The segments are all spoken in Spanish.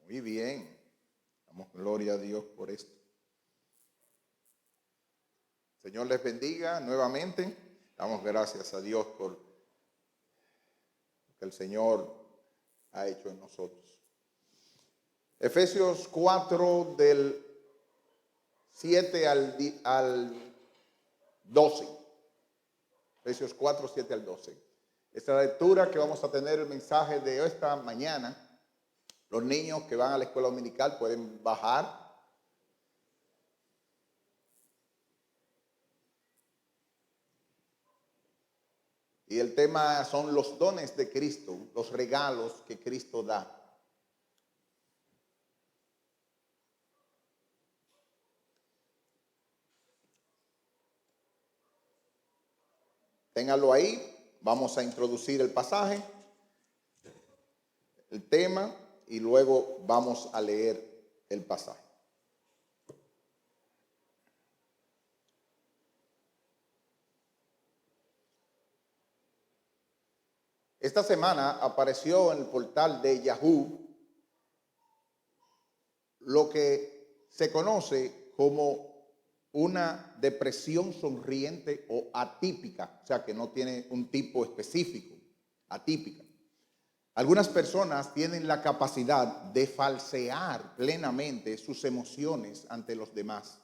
Muy bien. Damos gloria a Dios por esto. Señor les bendiga nuevamente. Damos gracias a Dios por lo que el Señor ha hecho en nosotros. Efesios 4 del 7 al 12. Efesios 4, 7 al 12. Esta lectura que vamos a tener el mensaje de esta mañana. Los niños que van a la escuela dominical pueden bajar. Y el tema son los dones de Cristo, los regalos que Cristo da. Ténganlo ahí. Vamos a introducir el pasaje, el tema, y luego vamos a leer el pasaje. Esta semana apareció en el portal de Yahoo lo que se conoce como una depresión sonriente o atípica, o sea que no tiene un tipo específico, atípica. Algunas personas tienen la capacidad de falsear plenamente sus emociones ante los demás.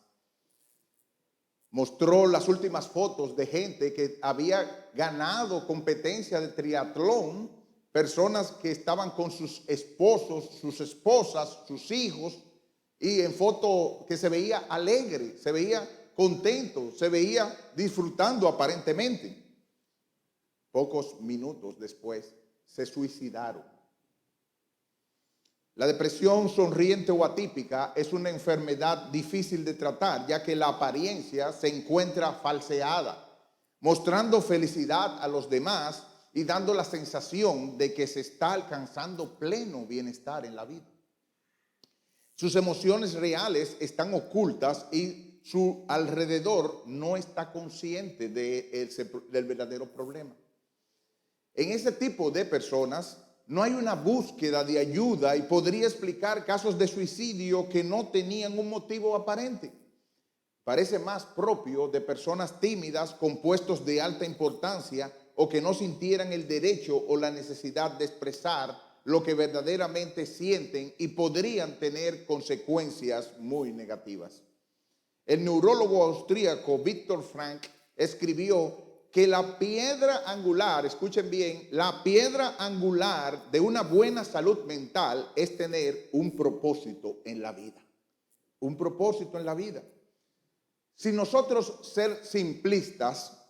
Mostró las últimas fotos de gente que había ganado competencia de triatlón, personas que estaban con sus esposos, sus esposas, sus hijos, y en foto que se veía alegre, se veía contento, se veía disfrutando aparentemente. Pocos minutos después se suicidaron. La depresión sonriente o atípica es una enfermedad difícil de tratar, ya que la apariencia se encuentra falseada, mostrando felicidad a los demás y dando la sensación de que se está alcanzando pleno bienestar en la vida. Sus emociones reales están ocultas y su alrededor no está consciente del verdadero problema. En ese tipo de personas no hay una búsqueda de ayuda y podría explicar casos de suicidio que no tenían un motivo aparente. Parece más propio de personas tímidas con puestos de alta importancia o que no sintieran el derecho o la necesidad de expresar lo que verdaderamente sienten y podrían tener consecuencias muy negativas. El neurólogo austríaco Viktor Frankl escribió que la piedra angular, escuchen bien, la piedra angular de una buena salud mental es tener un propósito en la vida. Un propósito en la vida. Si nosotros ser simplistas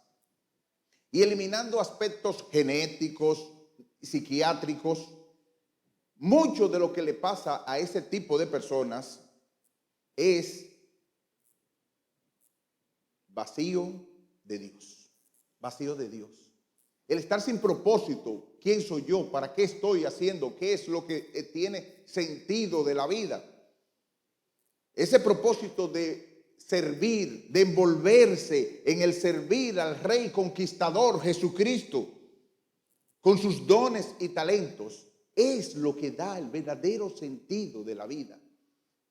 y eliminando aspectos genéticos, psiquiátricos, mucho de lo que le pasa a ese tipo de personas es vacío de Dios. Vacío de Dios. El estar sin propósito. ¿Quién soy yo? ¿Para qué estoy haciendo? ¿Qué es lo que tiene sentido de la vida? Ese propósito de servir, de envolverse en el servir al Rey Conquistador Jesucristo con sus dones y talentos es lo que da el verdadero sentido de la vida.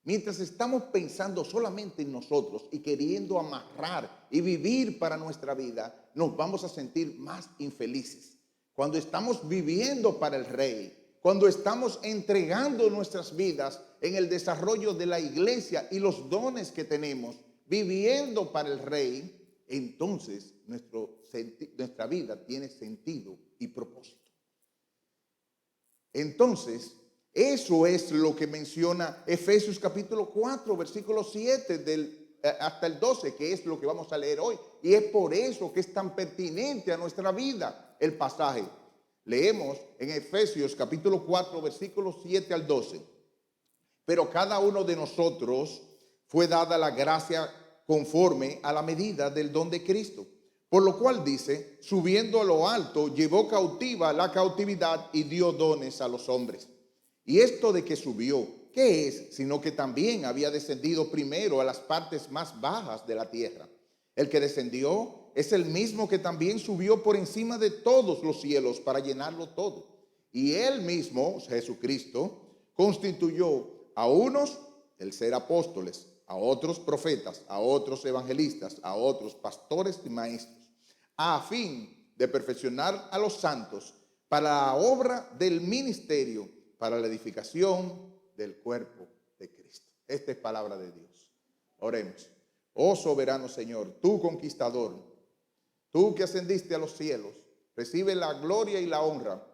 Mientras estamos pensando solamente en nosotros y queriendo amarrar y vivir para nuestra vida, nos vamos a sentir más infelices. Cuando estamos viviendo para el Rey, cuando estamos entregando nuestras vidas en el desarrollo de la iglesia y los dones que tenemos, viviendo para el Rey, entonces nuestra vida tiene sentido y propósito. Entonces, eso es lo que menciona Efesios capítulo 4, versículo 7 hasta el 12, que es lo que vamos a leer hoy. Y es por eso que es tan pertinente a nuestra vida el pasaje. Leemos en Efesios capítulo 4, versículos 7 al 12. Pero cada uno de nosotros fue dada la gracia conforme a la medida del don de Cristo. Por lo cual dice, subiendo a lo alto, llevó cautiva la cautividad y dio dones a los hombres. Y esto de que subió, ¿qué es? Sino que también había descendido primero a las partes más bajas de la tierra. El que descendió es el mismo que también subió por encima de todos los cielos para llenarlo todo. Y él mismo, Jesucristo, constituyó a unos el ser apóstoles, a otros profetas, a otros evangelistas, a otros pastores y maestros, a fin de perfeccionar a los santos para la obra del ministerio, para la edificación del cuerpo de Cristo. Esta es palabra de Dios. Oremos. Oh soberano Señor, tú conquistador, tú que ascendiste a los cielos, recibe la gloria y la honra.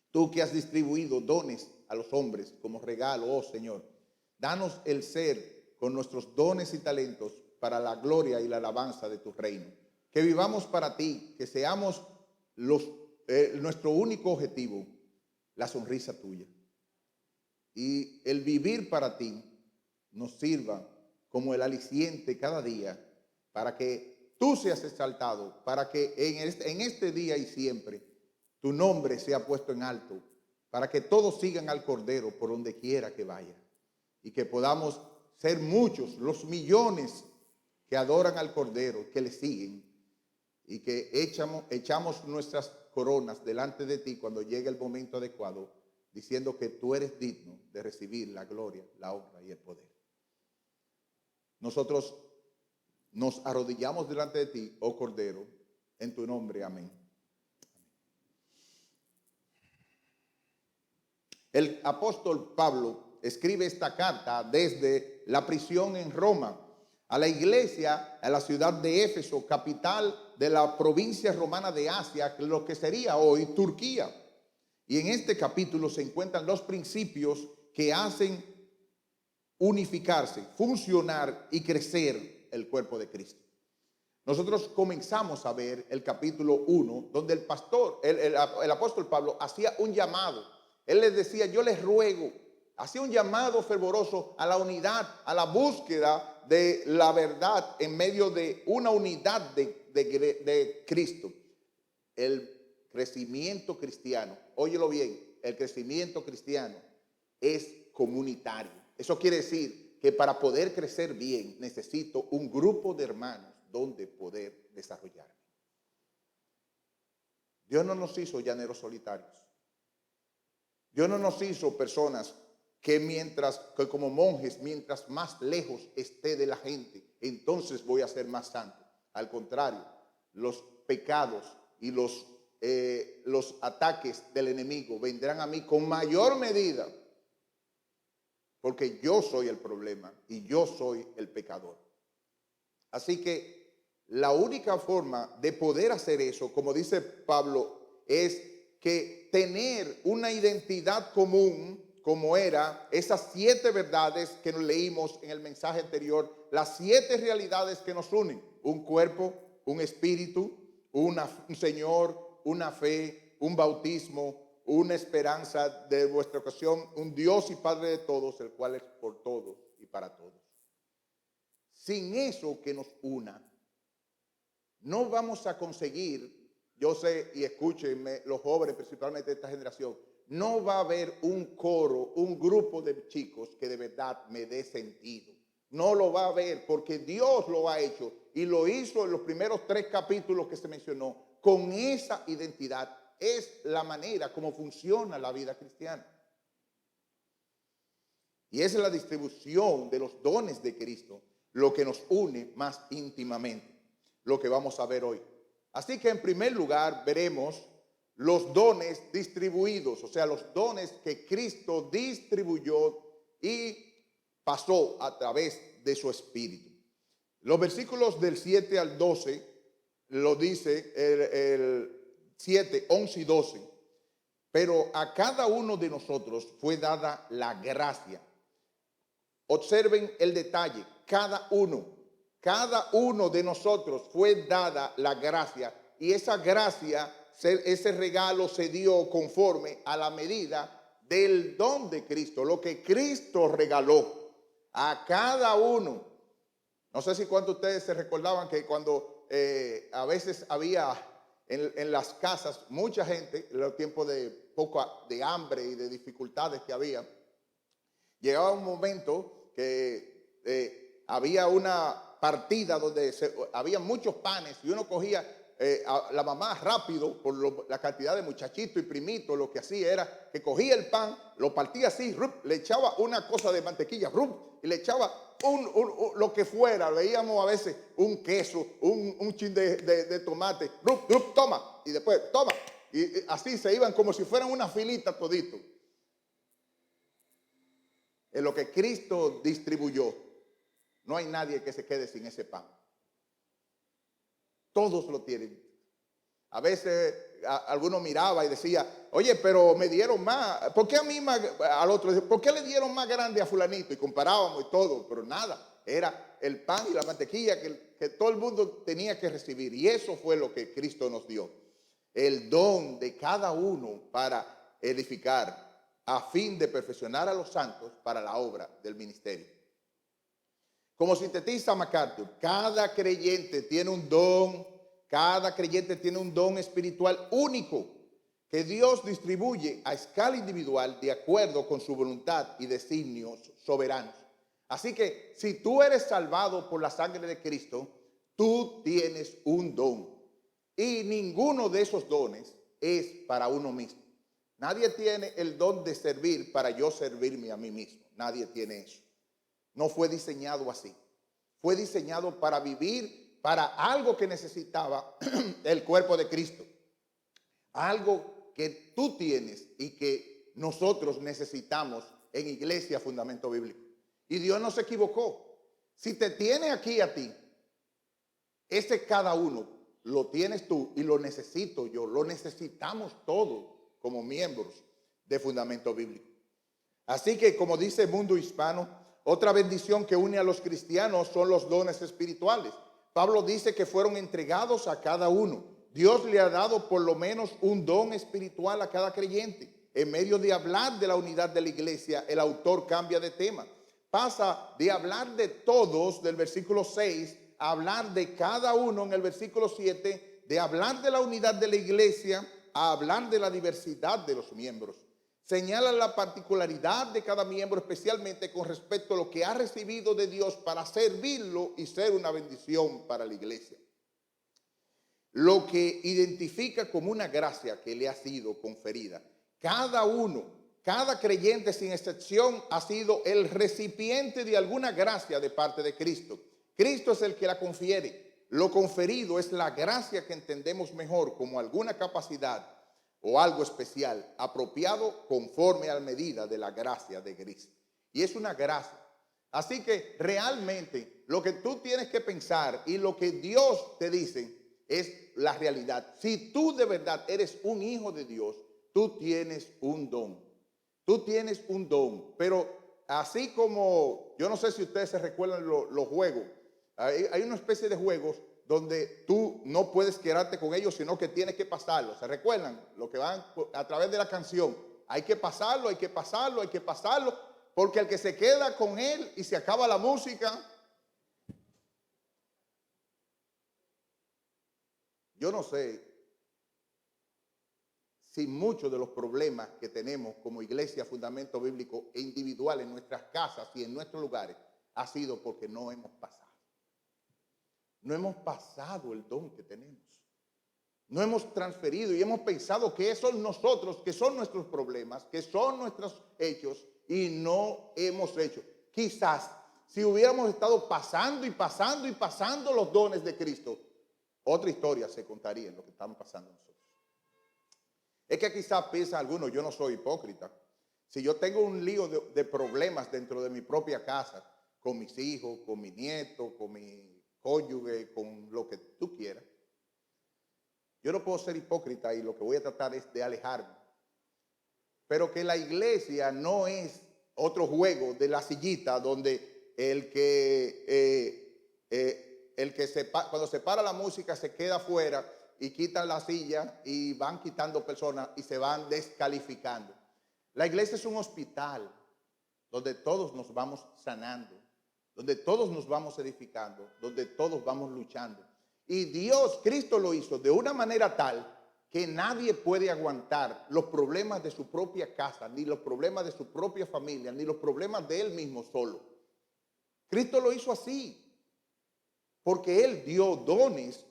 Tú que has distribuido dones a los hombres como regalo, oh Señor, danos el ser con nuestros dones y talentos para la gloria y la alabanza de tu reino. Que vivamos para ti, que seamos nuestro único objetivo, la sonrisa tuya. Y el vivir para ti nos sirva como el aliciente cada día para que tú seas exaltado, para que en este día y siempre tu nombre sea puesto en alto, para que todos sigan al Cordero por donde quiera que vaya y que podamos ser muchos, los millones que adoran al Cordero, que le siguen y que echamos nuestras coronas delante de ti cuando llegue el momento adecuado, diciendo que tú eres digno de recibir la gloria, la honra y el poder. Nosotros nos arrodillamos delante de ti, oh Cordero, en tu nombre, amén. El apóstol Pablo escribe esta carta desde la prisión en Roma a la iglesia, a la ciudad de Éfeso, capital de la provincia romana de Asia, lo que sería hoy Turquía. Y en este capítulo se encuentran los principios que hacen unificarse, funcionar y crecer el cuerpo de Cristo. Nosotros comenzamos a ver el capítulo 1, donde el apóstol Pablo hacía un llamado. Él les decía, yo les ruego, hacía un llamado fervoroso a la unidad, a la búsqueda de la verdad en medio de una unidad de Cristo. El crecimiento cristiano, óyelo bien, el crecimiento cristiano es comunitario. Eso quiere decir que para poder crecer bien necesito un grupo de hermanos donde poder desarrollarme. Dios no nos hizo llaneros solitarios. Dios no nos hizo personas que como monjes, mientras más lejos esté de la gente, entonces voy a ser más santo. Al contrario, los pecados y los ataques del enemigo vendrán a mí con mayor medida, porque yo soy el problema y yo soy el pecador. Así que la única forma de poder hacer eso, como dice Pablo, es que tener una identidad común, como era esas 7 verdades que nos leímos en el mensaje anterior, las 7 realidades que nos unen: un cuerpo, un espíritu, un Señor, una fe, un bautismo, una esperanza de vuestra ocasión, un Dios y Padre de todos, el cual es por todos y para todos. Sin eso que nos una, no vamos a conseguir, yo sé, y escúchenme los jóvenes principalmente de esta generación, no va a haber un coro, un grupo de chicos que de verdad me dé sentido. No lo va a haber porque Dios lo ha hecho y lo hizo en los primeros 3 capítulos que se mencionó. Con esa identidad es la manera como funciona la vida cristiana. Y esa es la distribución de los dones de Cristo, lo que nos une más íntimamente, lo que vamos a ver hoy. Así que en primer lugar veremos los dones distribuidos, o sea, los dones que Cristo distribuyó y pasó a través de su Espíritu. Los versículos del 7 al 12 lo dice el 7, 11 y 12. Pero a cada uno de nosotros fue dada la gracia. Observen el detalle, cada uno de nosotros fue dada la gracia, y esa gracia, ese regalo se dio conforme a la medida del don de Cristo, lo que Cristo regaló a cada uno. No sé si cuántos de ustedes se recordaban que cuando a veces había en las casas mucha gente, en los tiempos de hambre y de dificultades que había, llegaba un momento que había una partida donde había muchos panes y uno cogía la mamá rápido, por la cantidad de muchachitos y primitos, lo que hacía era que cogía el pan, lo partía así, le echaba una cosa de mantequilla, y le echaba lo que fuera. Veíamos a veces un queso, un chin de tomate, toma, y después toma. Y así se iban como si fueran una filita todito. En lo que Cristo distribuyó, no hay nadie que se quede sin ese pan. Todos lo tienen. A veces alguno miraba y decía, oye, pero me dieron más. ¿Por qué a mí más? Al otro, ¿por qué le dieron más grande a fulanito? Y comparábamos y todo, pero nada. Era el pan y la mantequilla que todo el mundo tenía que recibir. Y eso fue lo que Cristo nos dio. El don de cada uno para edificar a fin de perfeccionar a los santos para la obra del ministerio. Como sintetiza MacArthur, cada creyente tiene un don. Cada creyente tiene un don espiritual único que Dios distribuye a escala individual de acuerdo con su voluntad y designios soberanos. Así que si tú eres salvado por la sangre de Cristo, tú tienes un don. Y ninguno de esos dones es para uno mismo. Nadie tiene el don de servir para yo servirme a mí mismo. Nadie tiene eso. No fue diseñado así. Fue diseñado para vivir para algo que necesitaba el cuerpo de Cristo. Algo que tú tienes y que nosotros necesitamos en Iglesia Fundamento Bíblico. Y Dios no se equivocó. Si te tiene aquí a ti, ese cada uno lo tienes tú y lo necesito yo. Lo necesitamos todos como miembros de Fundamento Bíblico. Así que, como dice Mundo Hispano, otra bendición que une a los cristianos son los dones espirituales. Pablo dice que fueron entregados a cada uno. Dios le ha dado por lo menos un don espiritual a cada creyente. En medio de hablar de la unidad de la iglesia, el autor cambia de tema. Pasa de hablar de todos, del versículo 6, a hablar de cada uno en el versículo 7, de hablar de la unidad de la iglesia, a hablar de la diversidad de los miembros. Señala la particularidad de cada miembro, especialmente con respecto a lo que ha recibido de Dios para servirlo y ser una bendición para la iglesia. Lo que identifica como una gracia que le ha sido conferida. Cada uno, cada creyente sin excepción ha sido el recipiente de alguna gracia de parte de Cristo. Cristo es el que la confiere. Lo conferido es la gracia que entendemos mejor como alguna capacidad o algo especial, apropiado conforme a la medida de la gracia de Cristo. Y es una gracia. Así que realmente lo que tú tienes que pensar y lo que Dios te dice es la realidad. Si tú de verdad eres un hijo de Dios, tú tienes un don. Tú tienes un don. Pero así como, yo no sé si ustedes se recuerdan los juegos. Hay una especie de juegos donde tú no puedes quedarte con ellos, sino que tienes que pasarlo. ¿Se recuerdan? Lo que van a través de la canción. Hay que pasarlo, hay que pasarlo, hay que pasarlo, porque el que se queda con él y se acaba la música, yo no sé si muchos de los problemas que tenemos como iglesia, fundamento bíblico e individual en nuestras casas y en nuestros lugares ha sido porque no hemos pasado. No hemos pasado el don que tenemos. No hemos transferido y hemos pensado que son nosotros, que son nuestros problemas, que son nuestros hechos y no hemos hecho. Quizás si hubiéramos estado pasando y pasando y pasando los dones de Cristo, otra historia se contaría en lo que estamos pasando nosotros. Es que quizás piensan algunos, yo no soy hipócrita. Si yo tengo un lío de problemas dentro de mi propia casa, con mis hijos, con mi nieto, con mi cónyuge, con lo que tú quieras, yo no puedo ser hipócrita y lo que voy a tratar es de alejarme. Pero que la iglesia no es otro juego de la sillita donde cuando se para la música se queda afuera y quitan la silla y van quitando personas y se van descalificando. La iglesia es un hospital donde todos nos vamos sanando, donde todos nos vamos edificando, donde todos vamos luchando. Y Dios, Cristo lo hizo de una manera tal que nadie puede aguantar los problemas de su propia casa, ni los problemas de su propia familia, ni los problemas de él mismo solo. Cristo lo hizo así, porque él dio dones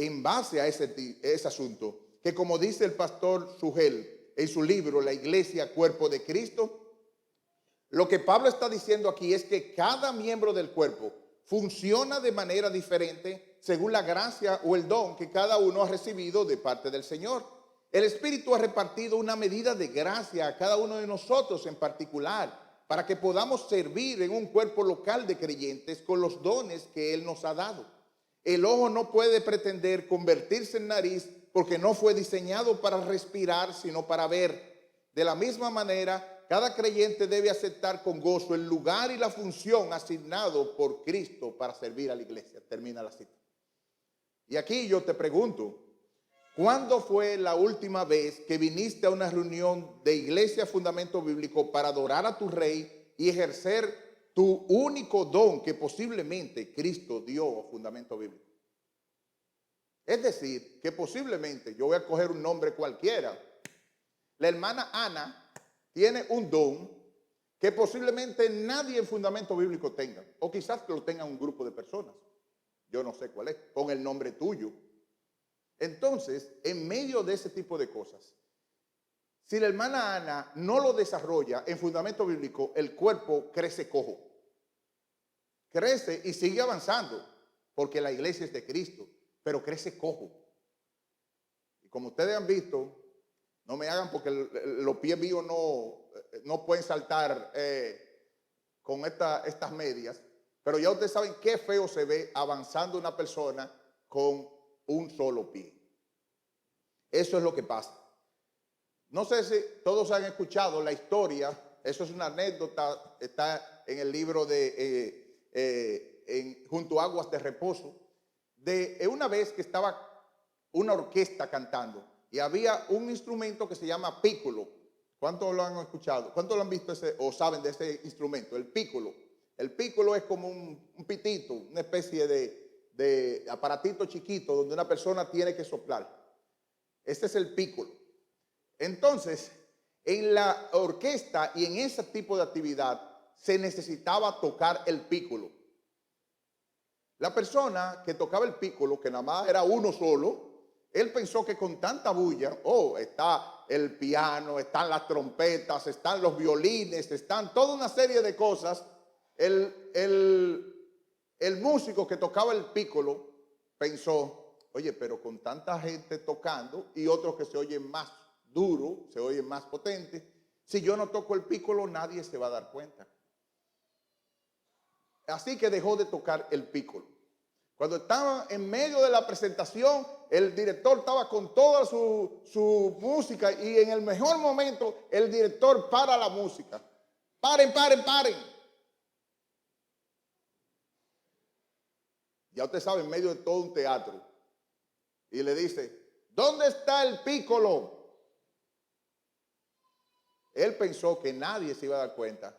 en base a ese asunto, que como dice el pastor Sugel en su libro La Iglesia, Cuerpo de Cristo, lo que Pablo está diciendo aquí es que cada miembro del cuerpo funciona de manera diferente según la gracia o el don que cada uno ha recibido de parte del Señor. El Espíritu ha repartido una medida de gracia a cada uno de nosotros en particular para que podamos servir en un cuerpo local de creyentes con los dones que Él nos ha dado. El ojo no puede pretender convertirse en nariz porque no fue diseñado para respirar, sino para ver. De la misma manera, cada creyente debe aceptar con gozo el lugar y la función asignado por Cristo para servir a la iglesia. Termina la cita. Y aquí yo te pregunto, ¿cuándo fue la última vez que viniste a una reunión de Iglesia Fundamento Bíblico para adorar a tu Rey y ejercer tu único don que posiblemente Cristo dio a Fundamento Bíblico? Es decir, que posiblemente, yo voy a coger un nombre cualquiera, la hermana Ana tiene un don que posiblemente nadie en Fundamento Bíblico tenga, o quizás que lo tenga un grupo de personas. Yo no sé cuál es, pon el nombre tuyo. Entonces, en medio de ese tipo de cosas, si la hermana Ana no lo desarrolla en Fundamento Bíblico, el cuerpo crece cojo. Crece y sigue avanzando, porque la iglesia es de Cristo, pero crece cojo. Y como ustedes han visto, no me hagan porque los pies míos no pueden saltar con estas medias, pero ya ustedes saben qué feo se ve avanzando una persona con un solo pie. Eso es lo que pasa. No sé si todos han escuchado la historia, eso es una anécdota, está en el libro de Junto a Aguas de Reposo, de una vez que estaba una orquesta cantando y había un instrumento que se llama pícolo. ¿Cuántos lo han escuchado? ¿Cuántos lo han visto o saben de ese instrumento? El pícolo. El pícolo es como un pitito, una especie de aparatito chiquito donde una persona tiene que soplar. Este es el pícolo. Entonces, en la orquesta y en ese tipo de actividad se necesitaba tocar el pícolo. La persona que tocaba el pícolo, que nada más era uno solo, él pensó que con tanta bulla, está el piano, están las trompetas, están los violines, están toda una serie de cosas. El músico que tocaba el pícolo pensó, oye, pero con tanta gente tocando y otros que se oyen más duro, se oyen más potentes, si yo no toco el pícolo nadie se va a dar cuenta. Así que dejó de tocar el pícolo. Cuando estaba en medio de la presentación, el director estaba con toda su música y en el mejor momento el director para la música. Paren. Ya usted sabe, en medio de todo un teatro. Y le dice, ¿dónde está el pícolo? Él pensó que nadie se iba a dar cuenta,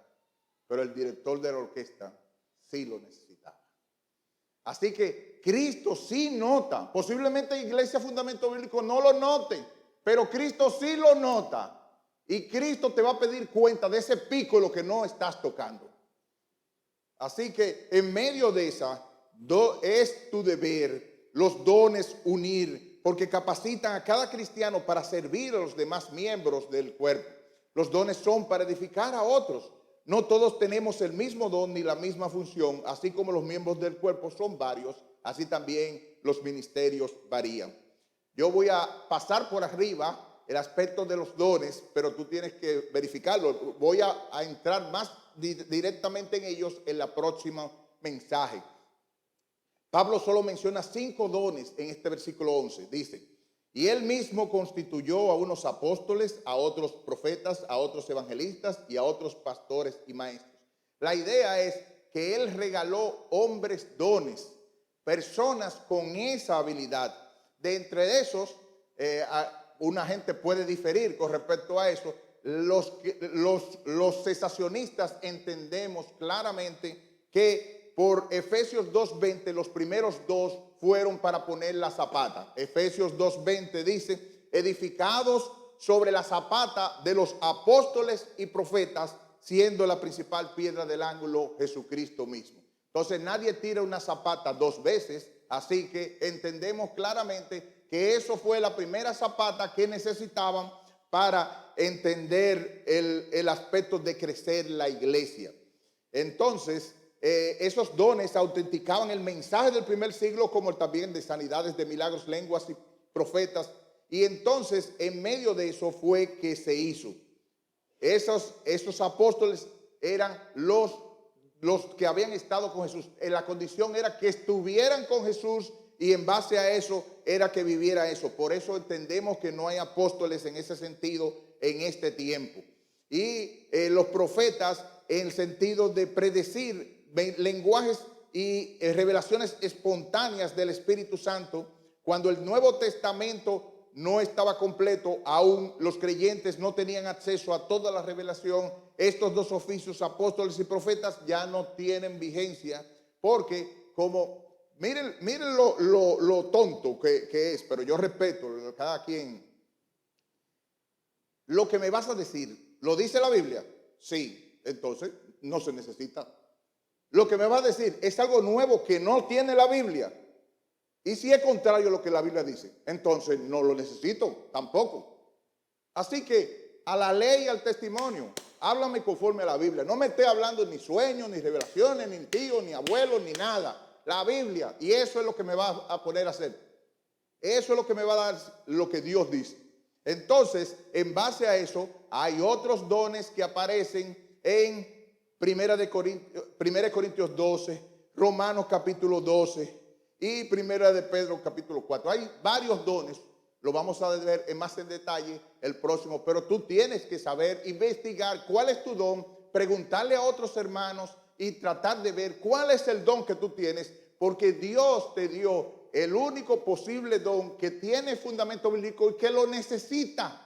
pero el director de la orquesta sí lo necesitaba. Así que Cristo sí nota. Posiblemente Iglesia Fundamento Bíblico no lo note, pero Cristo sí lo nota. Y Cristo te va a pedir cuenta de ese pícolo que no estás tocando. Así que en medio de esa, es tu deber los dones unir, porque capacitan a cada cristiano para servir a los demás miembros del cuerpo. Los dones son para edificar a otros. No todos tenemos el mismo don ni la misma función, así como los miembros del cuerpo son varios, así también los ministerios varían. Yo voy a pasar por arriba el aspecto de los dones, pero tú tienes que verificarlo. Voy a entrar más directamente en ellos en la próxima mensaje. Pablo solo menciona 5 dones en este versículo 11. Dice, y él mismo constituyó a unos apóstoles, a otros profetas, a otros evangelistas y a otros pastores y maestros. La idea es que él regaló hombres dones, personas con esa habilidad. De entre esos, una gente puede diferir con respecto a eso. Los cesacionistas entendemos claramente que por Efesios 2:20 los primeros 2 fueron para poner la zapata. Efesios 2:20 dice, edificados sobre la zapata de los apóstoles y profetas, siendo la principal piedra del ángulo Jesucristo mismo. Entonces nadie tira una zapata 2 veces, Así que entendemos claramente que eso fue la primera zapata que necesitaban para entender el aspecto de crecer la iglesia. Entonces, esos dones autenticaban el mensaje del primer siglo, como también de sanidades, de milagros, lenguas y profetas. Y entonces, en medio de eso fue que se hizo. Esos apóstoles eran los que habían estado con Jesús. La condición era que estuvieran con Jesús y en base a eso era que viviera eso. Por eso entendemos que no hay apóstoles en ese sentido en este tiempo. Y los profetas en el sentido de predecir lenguajes y revelaciones espontáneas del Espíritu Santo. Cuando el Nuevo Testamento no estaba completo, aún los creyentes no tenían acceso a toda la revelación. Estos dos oficios, apóstoles y profetas, ya no tienen vigencia, porque como, miren lo tonto que es, pero yo respeto a cada quien. Lo que me vas a decir, ¿lo dice la Biblia? Sí, entonces no se necesita. Lo que me va a decir es algo nuevo que no tiene la Biblia. Y si es contrario a lo que la Biblia dice, entonces no lo necesito tampoco. Así que a la ley y al testimonio, háblame conforme a la Biblia. No me esté hablando ni sueños, ni revelaciones, ni tío, ni abuelo, ni nada. La Biblia, y eso es lo que me va a poner a hacer. Eso es lo que me va a dar lo que Dios dice. Entonces, en base a eso, hay otros dones que aparecen en 1 Corintios 12, Romanos capítulo 12, y Primera de Pedro capítulo 4. Hay varios dones, lo vamos a ver más en detalle el próximo, pero tú tienes que saber, investigar cuál es tu don, preguntarle a otros hermanos y tratar de ver cuál es el don que tú tienes, porque Dios te dio el único posible don que tiene fundamento bíblico y que lo necesita.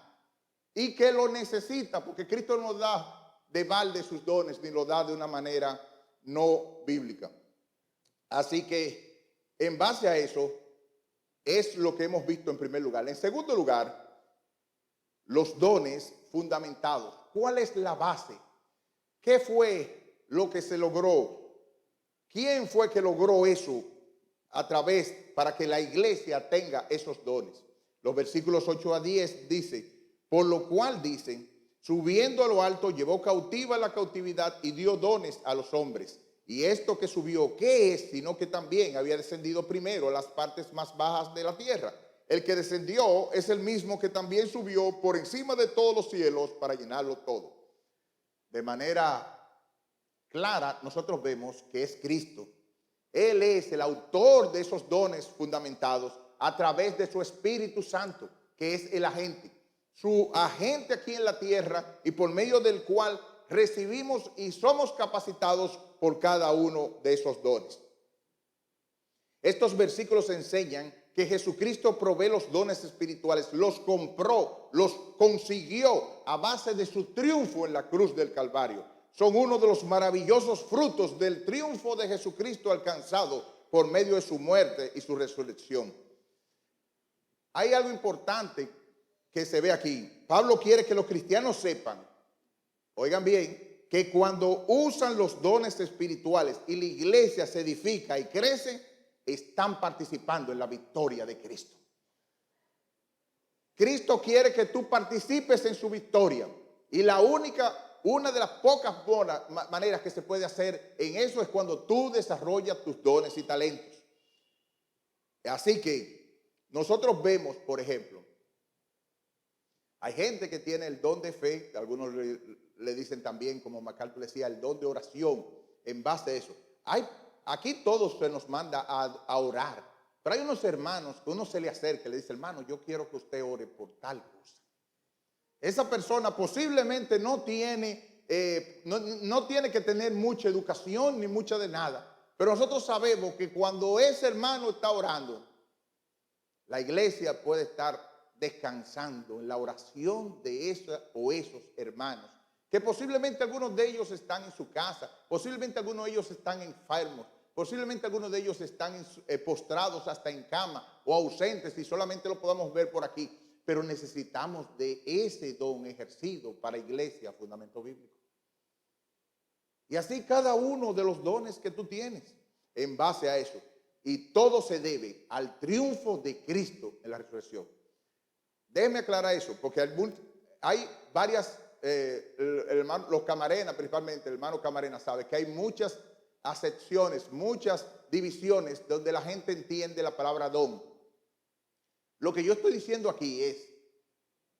Porque Cristo no da de balde sus dones, ni lo da de una manera no bíblica. Así que en base a eso, es lo que hemos visto en primer lugar. En segundo lugar, los dones fundamentados. ¿Cuál es la base? ¿Qué fue lo que se logró? ¿Quién fue que logró eso para que la iglesia tenga esos dones? Los versículos 8 a 10 dice, por lo cual dicen, subiendo a lo alto, llevó cautiva la cautividad y dio dones a los hombres. Y esto que subió, ¿qué es? Sino que también había descendido primero a las partes más bajas de la tierra. El que descendió es el mismo que también subió por encima de todos los cielos para llenarlo todo. De manera clara, nosotros vemos que es Cristo. Él es el autor de esos dones fundamentados a través de su Espíritu Santo, que es el agente. Su agente aquí en la tierra y por medio del cual recibimos y somos capacitados por cada uno de esos dones. Estos versículos enseñan que Jesucristo provee los dones espirituales, los compró, los consiguió a base de su triunfo en la cruz del Calvario. Son uno de los maravillosos frutos del triunfo de Jesucristo alcanzado por medio de su muerte y su resurrección. Hay algo importante que se ve aquí. Pablo quiere que los cristianos sepan, oigan bien, que cuando usan los dones espirituales y la iglesia se edifica y crece, están participando en la victoria de Cristo. Cristo quiere que tú participes en su victoria. Y una de las pocas maneras que se puede hacer en eso es cuando tú desarrollas tus dones y talentos. Así que nosotros vemos, por ejemplo, hay gente que tiene el don de fe, algunos le dicen también, como MacArthur decía, el don de oración. En base a eso, aquí todos se nos manda a orar, pero hay unos hermanos que uno se le acerca y le dice, hermano, yo quiero que usted ore por tal cosa. Esa persona posiblemente no tiene que tener mucha educación ni mucha de nada, pero nosotros sabemos que cuando ese hermano está orando, la iglesia puede estar descansando en la oración de esa o esos hermanos, que posiblemente algunos de ellos están en su casa, posiblemente algunos de ellos están enfermos, posiblemente algunos de ellos están postrados hasta en cama o ausentes y solamente lo podamos ver por aquí, pero necesitamos de ese don ejercido para iglesia, fundamento bíblico. Y así cada uno de los dones que tú tienes en base a eso. y todo se debe al triunfo de Cristo en la resurrección. Déjenme aclarar eso, porque hay varias, los Camarena principalmente, el hermano Camarena sabe que hay muchas acepciones, muchas divisiones donde la gente entiende la palabra don. Lo que yo estoy diciendo aquí es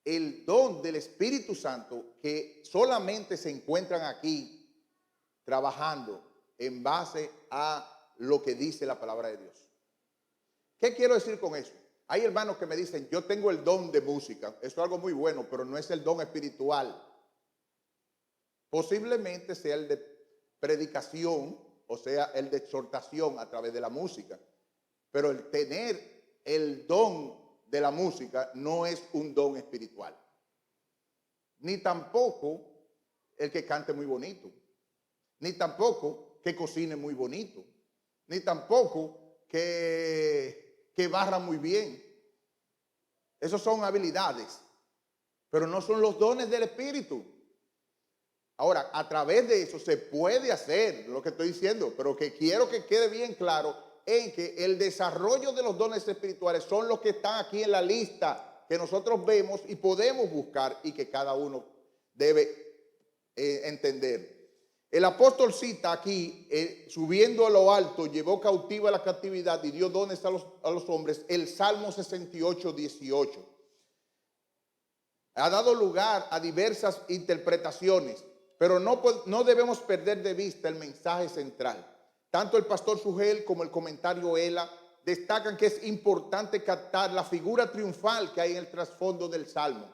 el don del Espíritu Santo que solamente se encuentran aquí trabajando en base a lo que dice la palabra de Dios. ¿Qué quiero decir con eso? Hay hermanos que me dicen, yo tengo el don de música. Eso es algo muy bueno, pero no es el don espiritual. Posiblemente sea el de predicación, o sea, el de exhortación a través de la música. Pero el tener el don de la música no es un don espiritual. Ni tampoco el que cante muy bonito. Ni tampoco que cocine muy bonito. Ni tampoco que barra muy bien. Esos son habilidades, pero no son los dones del Espíritu. Ahora, a través de eso se puede hacer lo que estoy diciendo, pero que quiero que quede bien claro en que el desarrollo de los dones espirituales son los que están aquí en la lista que nosotros vemos y podemos buscar y que cada uno debe entender. El apóstol cita aquí, subiendo a lo alto, llevó cautiva la captividad y dio dones a los hombres, el Salmo 68, 18. Ha dado lugar a diversas interpretaciones, pero no debemos perder de vista el mensaje central. Tanto el pastor Sugel como el comentario Ela destacan que es importante captar la figura triunfal que hay en el trasfondo del Salmo.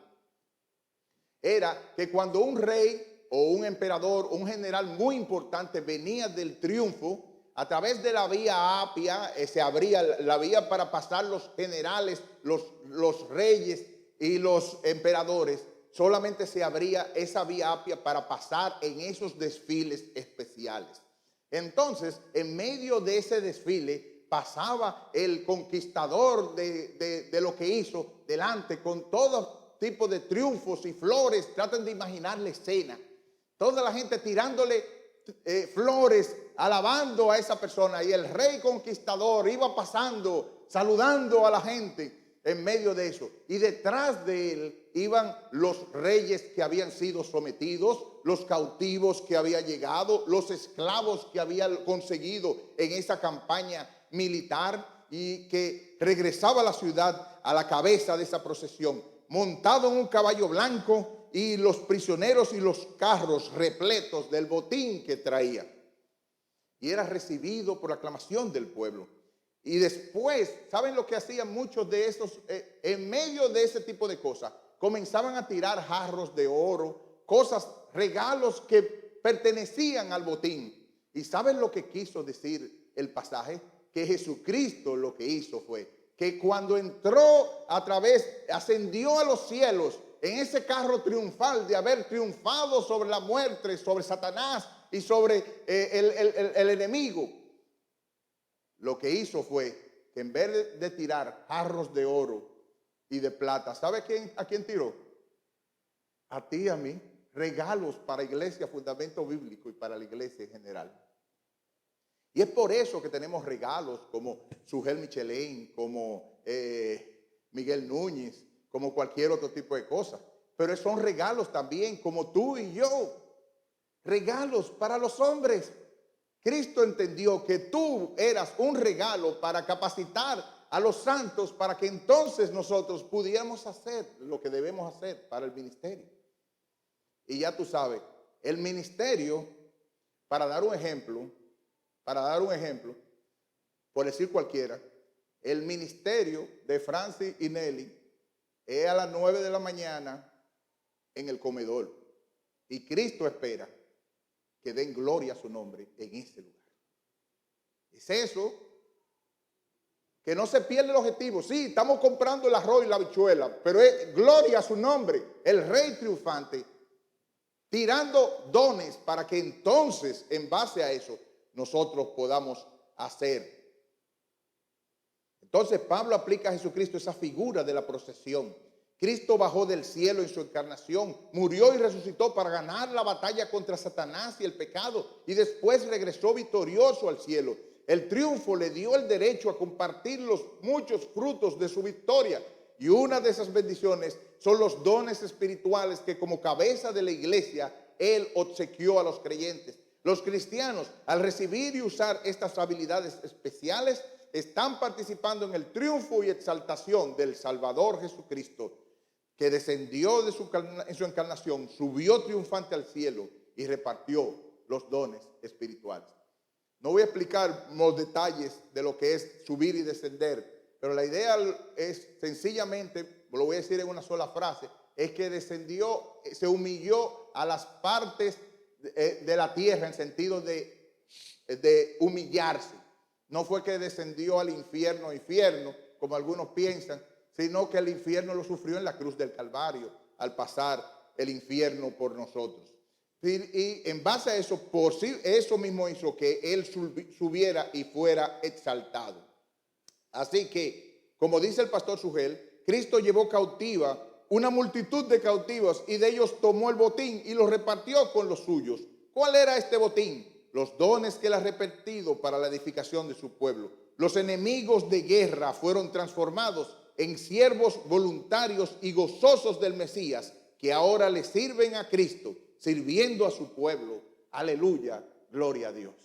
Era que cuando un rey o un emperador o un general muy importante venía del triunfo, a través de la vía Apia se abría la vía para pasar los generales, los reyes y los emperadores. Solamente se abría esa vía Apia para pasar en esos desfiles especiales. Entonces, en medio de ese desfile pasaba el conquistador de lo que hizo delante con todo tipo de triunfos y flores. Traten de imaginar la escena. Toda la gente tirándole flores, alabando a esa persona. Y el rey conquistador iba pasando, saludando a la gente en medio de eso. Y detrás de él iban los reyes que habían sido sometidos, los cautivos que habían llegado, los esclavos que habían conseguido en esa campaña militar y que regresaba a la ciudad a la cabeza de esa procesión, montado en un caballo blanco, y los prisioneros y los carros repletos del botín que traía. Y era recibido por aclamación del pueblo. Y después, ¿saben lo que hacían muchos de esos? En medio de ese tipo de cosas, comenzaban a tirar jarros de oro, cosas, regalos que pertenecían al botín. ¿Y saben lo que quiso decir el pasaje? Que Jesucristo lo que hizo fue que cuando entró ascendió a los cielos, en ese carro triunfal de haber triunfado sobre la muerte, sobre Satanás y sobre el enemigo, lo que hizo fue que en vez de tirar jarros de oro y de plata, ¿sabe a quién tiró? A ti y a mí, regalos para Iglesia Fundamento Bíblico y para la iglesia en general. Y es por eso que tenemos regalos como Sugel Michelén, como Miguel Núñez, como cualquier otro tipo de cosas. Pero son regalos también, como tú y yo. Regalos para los hombres. Cristo entendió que tú eras un regalo para capacitar a los santos para que entonces nosotros pudiéramos hacer lo que debemos hacer para el ministerio. Y ya tú sabes, el ministerio, para dar un ejemplo, por decir cualquiera, el ministerio de Francis y Nelly es a las 9 de la mañana en el comedor. Y Cristo espera que den gloria a su nombre en ese lugar. Es eso, que no se pierda el objetivo. Sí, estamos comprando el arroz y la habichuela, pero es gloria a su nombre, el rey triunfante, tirando dones para que entonces, en base a eso, nosotros podamos hacer. Entonces Pablo aplica a Jesucristo esa figura de la procesión. Cristo bajó del cielo en su encarnación, murió y resucitó para ganar la batalla contra Satanás y el pecado, y después regresó victorioso al cielo. El triunfo le dio el derecho a compartir los muchos frutos de su victoria. Y una de esas bendiciones son los dones espirituales que como cabeza de la iglesia Él obsequió a los creyentes. Los cristianos, al recibir y usar estas habilidades especiales, están participando en el triunfo y exaltación del Salvador Jesucristo, que descendió en su encarnación, subió triunfante al cielo y repartió los dones espirituales. No voy a explicar los detalles de lo que es subir y descender, pero la idea es sencillamente, lo voy a decir en una sola frase, es que descendió, se humilló a las partes de la tierra en sentido de humillarse. No fue que descendió al infierno, como algunos piensan, sino que el infierno lo sufrió en la cruz del Calvario al pasar el infierno por nosotros. Y en base a eso, por sí, eso mismo hizo que Él subiera y fuera exaltado. Así que, como dice el pastor Sugel, Cristo llevó cautiva una multitud de cautivos y de ellos tomó el botín y lo repartió con los suyos. ¿Cuál era este botín? Los dones que Él ha repartido para la edificación de su pueblo. Los enemigos de guerra fueron transformados en siervos voluntarios y gozosos del Mesías, que ahora le sirven a Cristo, sirviendo a su pueblo. Aleluya, gloria a Dios.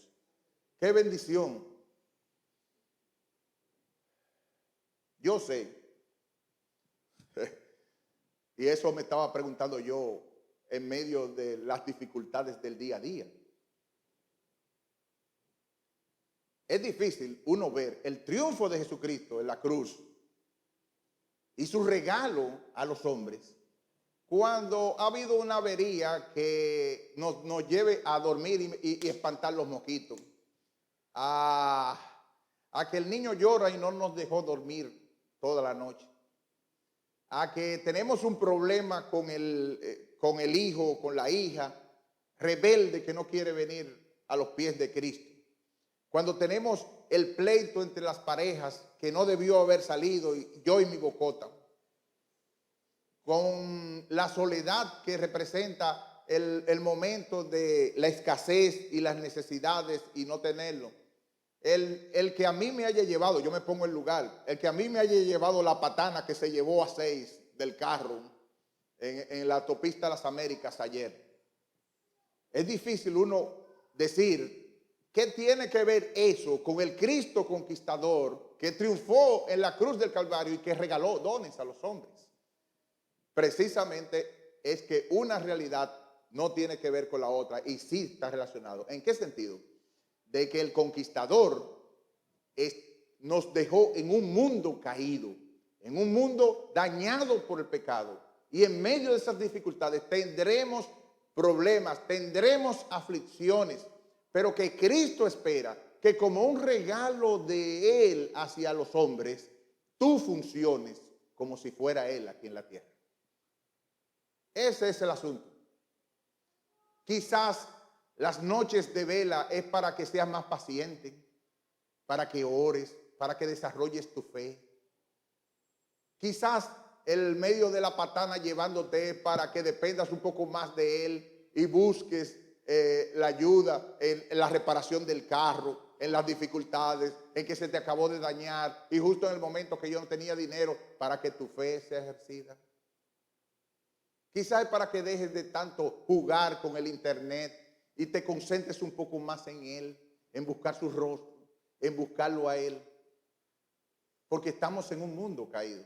¡Qué bendición! Yo sé, y eso me estaba preguntando yo en medio de las dificultades del día a día. Es difícil uno ver el triunfo de Jesucristo en la cruz y su regalo a los hombres cuando ha habido una avería que nos lleve a dormir y espantar los mosquitos, a que el niño llora y no nos dejó dormir toda la noche, a que tenemos un problema con el hijo, con la hija rebelde que no quiere venir a los pies de Cristo. Cuando tenemos el pleito entre las parejas que no debió haber salido, yo y mi bocota, con la soledad que representa el momento de la escasez y las necesidades y no tenerlo. El que a mí me haya llevado, yo me pongo en lugar, el que a mí me haya llevado la patana que se llevó a 6 del carro en la autopista Las Américas ayer. Es difícil uno decir, ¿qué tiene que ver eso con el Cristo conquistador que triunfó en la cruz del Calvario y que regaló dones a los hombres? Precisamente es que una realidad no tiene que ver con la otra y sí está relacionado. ¿En qué sentido? De que el conquistador nos dejó en un mundo caído, en un mundo dañado por el pecado. Y en medio de esas dificultades tendremos problemas, tendremos aflicciones, pero que Cristo espera que como un regalo de Él hacia los hombres, tú funciones como si fuera Él aquí en la tierra. Ese es el asunto. Quizás las noches de vela es para que seas más paciente, para que ores, para que desarrolles tu fe. Quizás el medio de la patana llevándote para que dependas un poco más de Él y busques la ayuda en la reparación del carro, en las dificultades, en que se te acabó de dañar y justo en el momento que yo no tenía dinero para que tu fe sea ejercida. Quizás es para que dejes de tanto jugar con el internet y te concentres un poco más en Él, en buscar su rostro, en buscarlo a Él. Porque estamos en un mundo caído.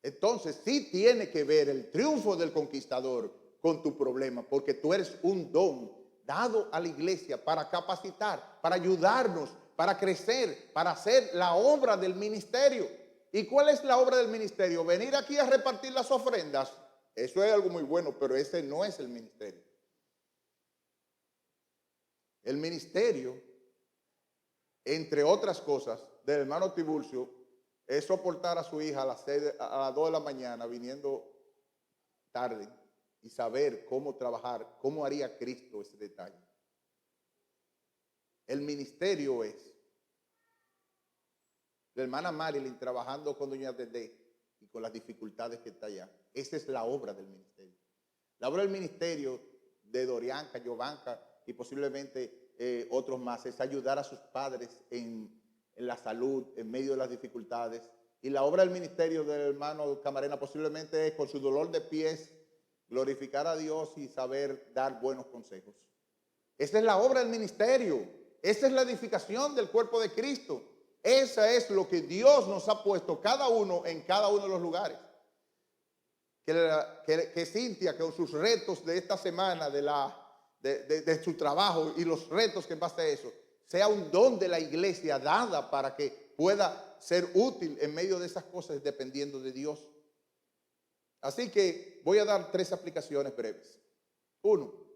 Entonces sí tiene que ver el triunfo del conquistador con tu problema, porque tú eres un don dado a la iglesia para capacitar, para ayudarnos, para crecer, para hacer la obra del ministerio. ¿Y cuál es la obra del ministerio? Venir aquí a repartir las ofrendas. Eso es algo muy bueno, pero ese no es el ministerio. El ministerio, entre otras cosas, del hermano Tiburcio, es soportar a su hija a las 2 de la mañana viniendo tarde y saber cómo trabajar, cómo haría Cristo ese detalle. El ministerio es la hermana Marilyn trabajando con doña Tedé y con las dificultades que está allá. Esa es la obra del ministerio. La obra del ministerio de Dorianca, Giovanca y posiblemente otros más, es ayudar a sus padres en la salud, en medio de las dificultades. Y la obra del ministerio del hermano Camarena posiblemente es, con su dolor de pies, glorificar a Dios y saber dar buenos consejos. Esa es la obra del ministerio. Esa es la edificación del cuerpo de Cristo. Esa es lo que Dios nos ha puesto cada uno en cada uno de los lugares. Que Cintia, con sus retos de esta semana, de su trabajo y los retos que en base a eso, sea un don de la iglesia dada para que pueda ser útil en medio de esas cosas dependiendo de Dios. Así que voy a dar 3 aplicaciones breves. 1.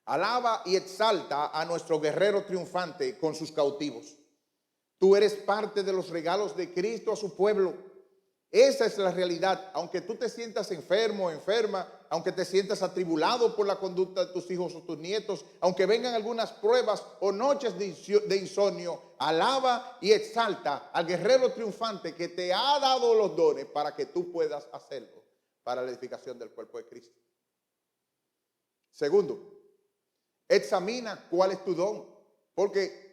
Alaba y exalta a nuestro guerrero triunfante con sus cautivos. Tú eres parte de los regalos de Cristo a su pueblo. Esa es la realidad. Aunque tú te sientas enfermo o enferma, aunque te sientas atribulado por la conducta de tus hijos o tus nietos, aunque vengan algunas pruebas o noches de insomnio, alaba y exalta al guerrero triunfante que te ha dado los dones para que tú puedas hacerlo para la edificación del cuerpo de Cristo. Segundo, examina cuál es tu don, porque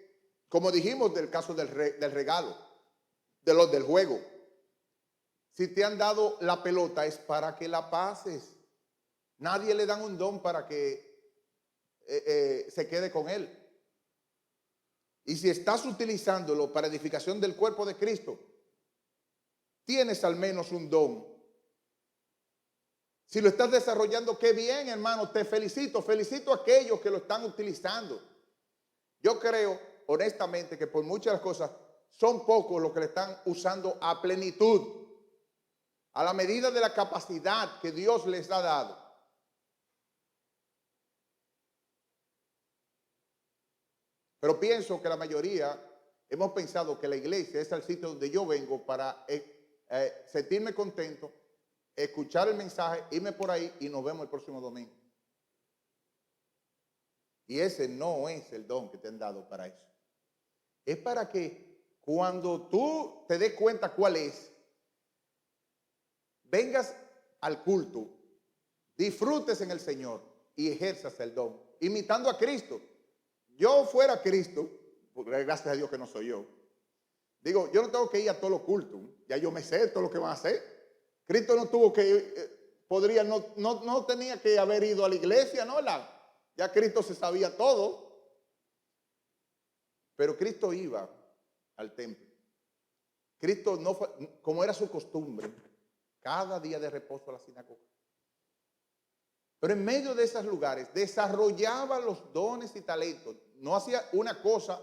como dijimos del caso del regalo, del juego, si te han dado la pelota es para que la pases. Nadie le dan un don para que se quede con él. Y si estás utilizándolo para edificación del cuerpo de Cristo, tienes al menos un don. Si lo estás desarrollando, qué bien, hermano, te felicito. Felicito a aquellos que lo están utilizando. Yo creo, honestamente, que por muchas cosas son pocos los que le están usando a plenitud, a la medida de la capacidad que Dios les ha dado. Pero pienso que la mayoría hemos pensado que la iglesia es el sitio donde yo vengo para sentirme contento, escuchar el mensaje, irme por ahí y nos vemos el próximo domingo. Y ese no es el don que te han dado para eso. Es para que cuando tú te des cuenta cuál es, vengas al culto, disfrutes en el Señor y ejerzas el don, imitando a Cristo. Yo fuera Cristo, porque gracias a Dios que no soy yo. Digo, yo no tengo que ir a todos los cultos, ya yo me sé todo lo que van a hacer. Cristo no tuvo que, no tenía que haber ido a la iglesia, ¿no? Ya Cristo se sabía todo. Pero Cristo iba al templo. Cristo no fue, como era su costumbre, cada día de reposo a la sinagoga. Pero en medio de esos lugares desarrollaba los dones y talentos. No hacía una cosa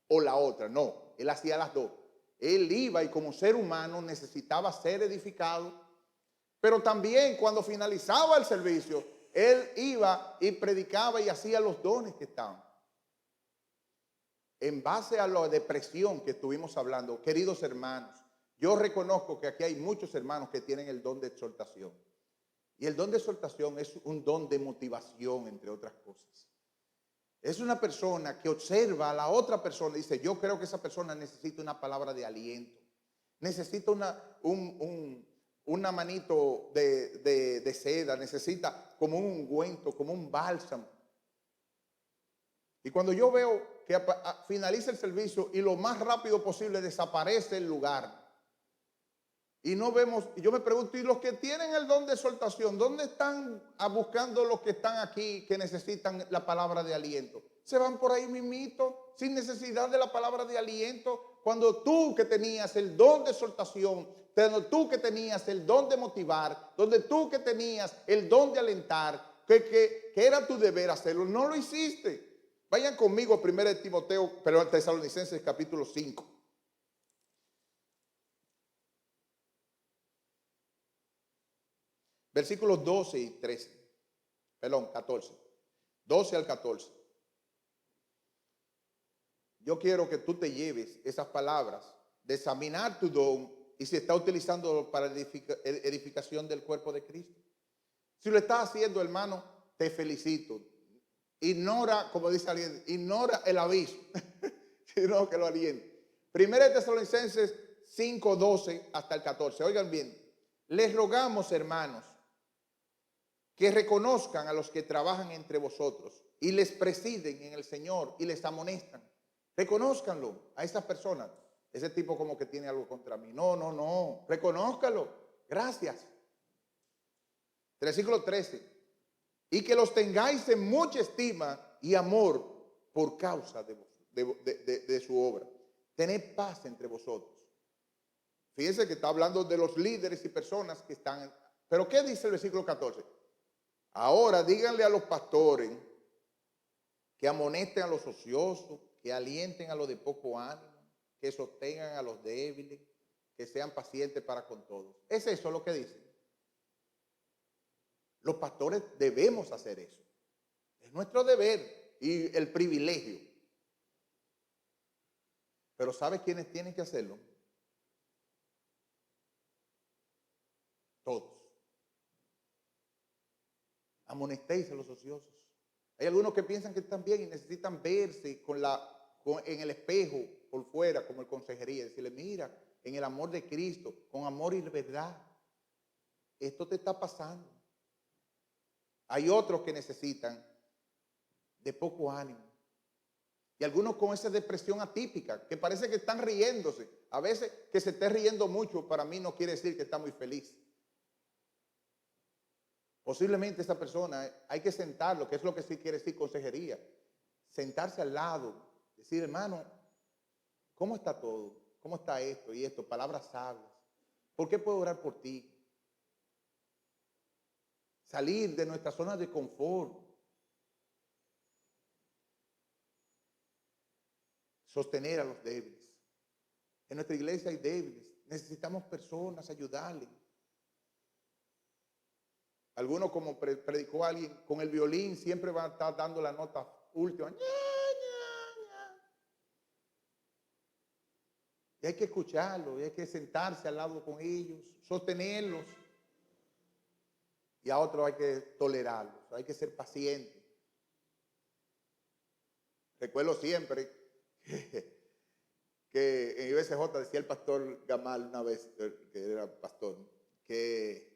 o la otra, no. Él hacía las dos. Él iba y como ser humano necesitaba ser edificado. Pero también cuando finalizaba el servicio, él iba y predicaba y hacía los dones que estaban. En base a la depresión que estuvimos hablando, queridos hermanos, yo reconozco que aquí hay muchos hermanos que tienen el don de exhortación. Y el don de exhortación es un don de motivación, entre otras cosas. Es una persona que observa a la otra persona y dice, yo creo que esa persona necesita una palabra de aliento. Necesita una manito de seda, necesita como un ungüento, como un bálsamo. Y cuando yo veo que finaliza el servicio y lo más rápido posible desaparece el lugar, y no vemos, yo me pregunto, ¿y los que tienen el don de exhortación, dónde están buscando los que están aquí que necesitan la palabra de aliento? Se van por ahí mismito, sin necesidad de la palabra de aliento. Cuando tú que tenías el don de exhortación, cuando tú que tenías el don de motivar, donde tú que tenías el don de alentar, que era tu deber hacerlo, no lo hiciste. Vayan conmigo a 1 Timoteo, pero Tesalonicenses capítulo 5. Versículos 12 y 13. Perdón, 14. 12 al 14. Yo quiero que tú te lleves esas palabras de examinar tu don y si está utilizando para edificación del cuerpo de Cristo. Si lo estás haciendo, hermano, te felicito. Ignora, como dice alguien, ignora el aviso, sino que lo aliente. 1 Tesalonicenses 5, 12 hasta el 14. Oigan bien, les rogamos, hermanos, que reconozcan a los que trabajan entre vosotros y les presiden en el Señor y les amonestan. Reconózcanlo a esas personas. Ese tipo como que tiene algo contra mí. No, no, no. Reconózcalo. Gracias. Versículo 13. Y que los tengáis en mucha estima y amor por causa de su obra. Tened paz entre vosotros. Fíjense que está hablando de los líderes y personas que están. Pero ¿qué dice el versículo 14? Ahora díganle a los pastores que amonesten a los ociosos, que alienten a los de poco ánimo, que sostengan a los débiles, que sean pacientes para con todos. ¿Es eso lo que dice? Los pastores debemos hacer eso. Es nuestro deber y el privilegio. Pero ¿sabe quiénes tienen que hacerlo? Todos. Amonestéis a los ociosos. Hay algunos que piensan que están bien y necesitan verse en el espejo por fuera, como el consejería, decirle, mira, en el amor de Cristo, con amor y verdad, esto te está pasando. Hay otros que necesitan de poco ánimo. Y algunos con esa depresión atípica, que parece que están riéndose. A veces que se esté riendo mucho, para mí no quiere decir que está muy feliz. Posiblemente esa persona hay que sentarlo, que es lo que sí quiere decir consejería. Sentarse al lado, decir, hermano, ¿cómo está todo? ¿Cómo está esto y esto? Palabras sabias. ¿Por qué puedo orar por ti? Salir de nuestra zona de confort. Sostener a los débiles. En nuestra iglesia hay débiles. Necesitamos personas, ayudarles. Algunos, como predicó alguien, con el violín siempre van a estar dando la nota última. Y hay que escucharlos, y hay que sentarse al lado con ellos, sostenerlos. Y a otros hay que tolerarlos, hay que ser pacientes. Recuerdo siempre que en IBCJ decía el pastor Gamal una vez, que era pastor, que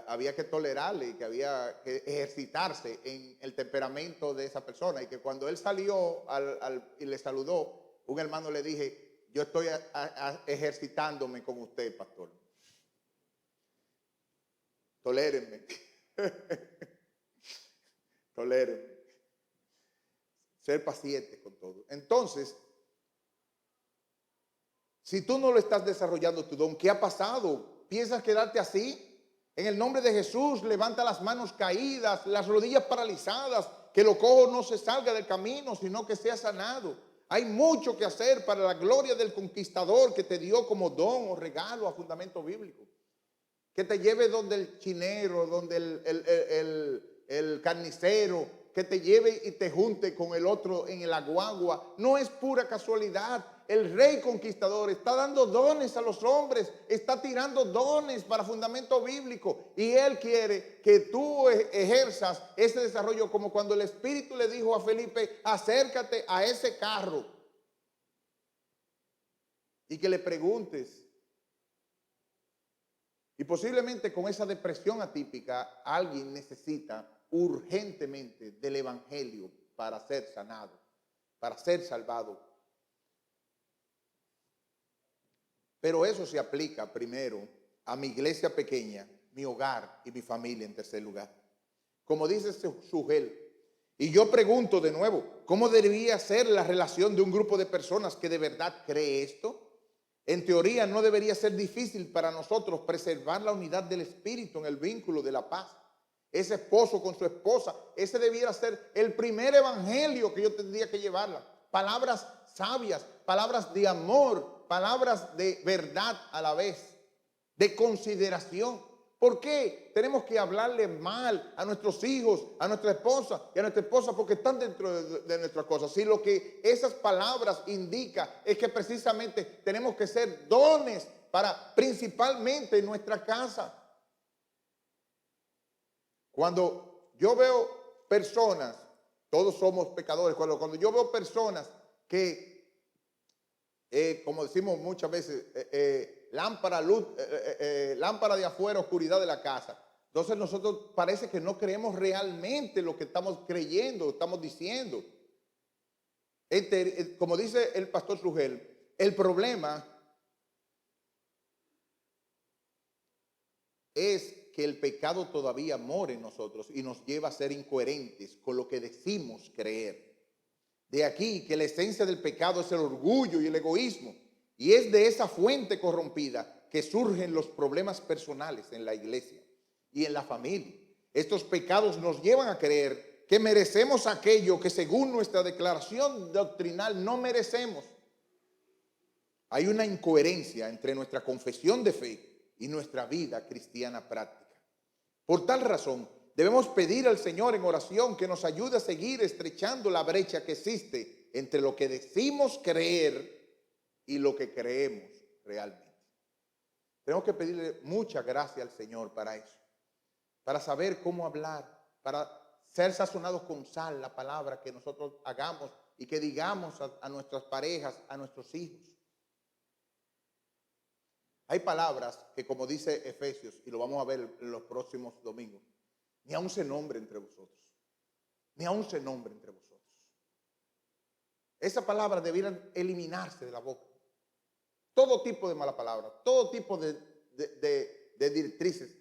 había que tolerarle y que había que ejercitarse en el temperamento de esa persona, y que cuando él salió y le saludó, un hermano le dije, yo estoy ejercitándome con usted, pastor. Tolérenme. Tolérenme. Ser paciente con todo. Entonces, si tú no lo estás desarrollando tu don, ¿qué ha pasado? ¿Piensas quedarte así? En el nombre de Jesús, levanta las manos caídas, las rodillas paralizadas, que lo cojo no se salga del camino, sino que sea sanado. Hay mucho que hacer para la gloria del conquistador que te dio como don o regalo a fundamento bíblico. Que te lleve donde el chinero, donde el carnicero, que te lleve y te junte con el otro en la guagua. No es pura casualidad. El rey conquistador está dando dones a los hombres, está tirando dones para fundamento bíblico, y él quiere que tú ejerzas ese desarrollo, como cuando el Espíritu le dijo a Felipe, acércate a ese carro y que le preguntes. Y posiblemente con esa depresión atípica alguien necesita urgentemente del evangelio para ser sanado, para ser salvado. Pero eso se aplica primero a mi iglesia pequeña, mi hogar y mi familia en tercer lugar. Como dice Sugel, y yo pregunto de nuevo, ¿cómo debería ser la relación de un grupo de personas que de verdad cree esto? En teoría no debería ser difícil para nosotros preservar la unidad del espíritu en el vínculo de la paz. Ese esposo con su esposa, ese debiera ser el primer evangelio que yo tendría que llevarla. Palabras sabias, palabras de amor, palabras de verdad a la vez, de consideración. ¿Por qué tenemos que hablarle mal a nuestros hijos, a nuestra esposa y a nuestra esposa porque están dentro de nuestras cosas? Si lo que esas palabras indican es que precisamente tenemos que ser dones para principalmente en nuestra casa. Cuando yo veo personas, todos somos pecadores, cuando yo veo personas que, como decimos muchas veces, lámpara de afuera, oscuridad de la casa. Entonces nosotros parece que no creemos realmente lo que estamos creyendo, estamos diciendo. Como dice el pastor Sugel, el problema es que el pecado todavía mora en nosotros y nos lleva a ser incoherentes con lo que decimos creer. De aquí que la esencia del pecado es el orgullo y el egoísmo. Y es de esa fuente corrompida que surgen los problemas personales en la iglesia y en la familia. Estos pecados nos llevan a creer que merecemos aquello que según nuestra declaración doctrinal no merecemos. Hay una incoherencia entre nuestra confesión de fe y nuestra vida cristiana práctica. Por tal razón, debemos pedir al Señor en oración que nos ayude a seguir estrechando la brecha que existe entre lo que decimos creer y lo que creemos realmente. Tenemos que pedirle mucha gracia al Señor para eso, para saber cómo hablar, para ser sazonados con sal la palabra que nosotros hagamos y que digamos a nuestras parejas, a nuestros hijos. Hay palabras que, como dice Efesios, y lo vamos a ver en los próximos domingos, ni aún se nombre entre vosotros. Ni aún se nombre entre vosotros. Esa palabra debiera eliminarse de la boca. Todo tipo de mala palabra, todo tipo de directrices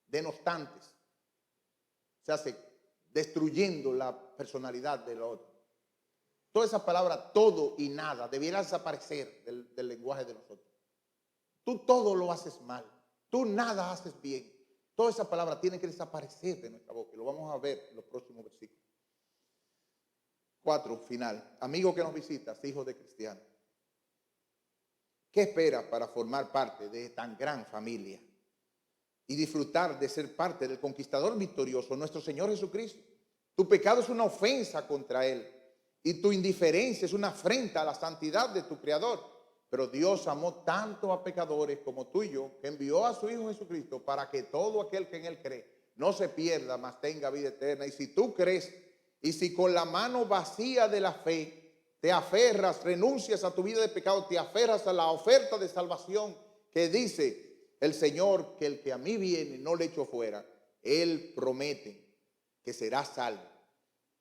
denostantes. Se hace destruyendo la personalidad del otro. Toda esa palabra, todo y nada, debiera desaparecer del lenguaje de nosotros. Tú todo lo haces mal. Tú nada haces bien. Toda esa palabra tiene que desaparecer de nuestra boca. Y lo vamos a ver en los próximos versículos. 4, final. Amigo que nos visitas, hijo de cristiano. ¿Qué esperas para formar parte de tan gran familia y disfrutar de ser parte del conquistador victorioso, nuestro Señor Jesucristo? Tu pecado es una ofensa contra Él y tu indiferencia es una afrenta a la santidad de tu Creador. Pero Dios amó tanto a pecadores como tú y yo, que envió a su Hijo Jesucristo para que todo aquel que en Él cree no se pierda, mas tenga vida eterna. Y si tú crees, y si con la mano vacía de la fe te aferras, renuncias a tu vida de pecado, te aferras a la oferta de salvación que dice el Señor, que el que a mí viene no le echo fuera, Él promete que será salvo.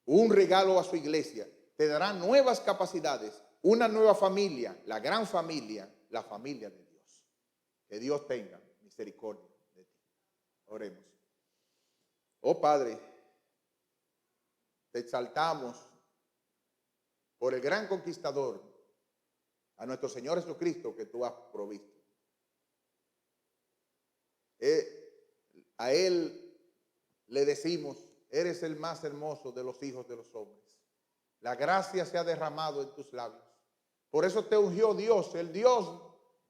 Un regalo a su iglesia, te dará nuevas capacidades, una nueva familia, la gran familia, la familia de Dios. Que Dios tenga misericordia de ti. Oremos. Oh Padre, te exaltamos por el gran conquistador, a nuestro Señor Jesucristo que tú has provisto. A Él le decimos, eres el más hermoso de los hijos de los hombres. La gracia se ha derramado en tus labios. Por eso te ungió Dios, el Dios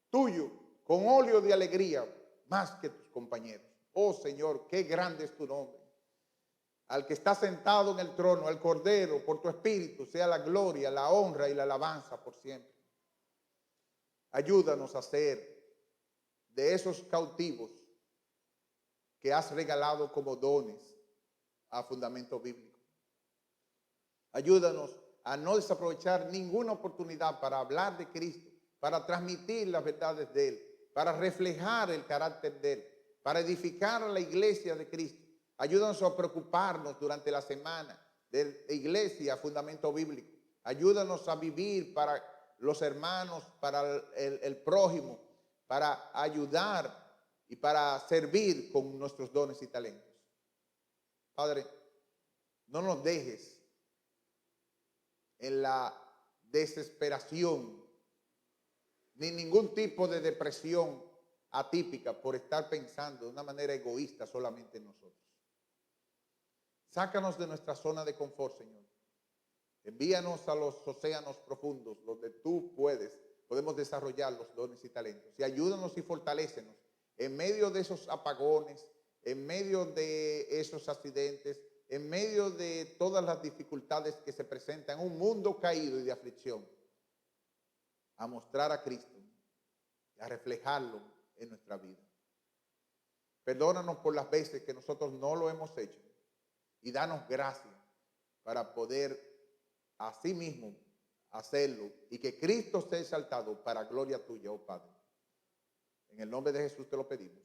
tuyo, con óleo de alegría, más que tus compañeros. Oh Señor, qué grande es tu nombre. Al que está sentado en el trono, al Cordero, por tu Espíritu, sea la gloria, la honra y la alabanza por siempre. Ayúdanos a ser de esos cautivos que has regalado como dones a fundamento bíblico. Ayúdanos a no desaprovechar ninguna oportunidad para hablar de Cristo, para transmitir las verdades de Él, para reflejar el carácter de Él, para edificar a la iglesia de Cristo. Ayúdanos a preocuparnos durante la semana de iglesia, fundamento bíblico. Ayúdanos a vivir para los hermanos, para el prójimo, para ayudar y para servir con nuestros dones y talentos. Padre, no nos dejes en la desesperación ni ningún tipo de depresión atípica por estar pensando de una manera egoísta solamente en nosotros. Sácanos de nuestra zona de confort, Señor. Envíanos a los océanos profundos donde tú podemos desarrollar los dones y talentos. Y ayúdanos y fortalécenos en medio de esos apagones, en medio de esos accidentes, en medio de todas las dificultades que se presentan en un mundo caído y de aflicción, a mostrar a Cristo y a reflejarlo en nuestra vida. Perdónanos por las veces que nosotros no lo hemos hecho y danos gracia para poder así mismo hacerlo y que Cristo sea exaltado para gloria tuya, oh Padre. En el nombre de Jesús te lo pedimos.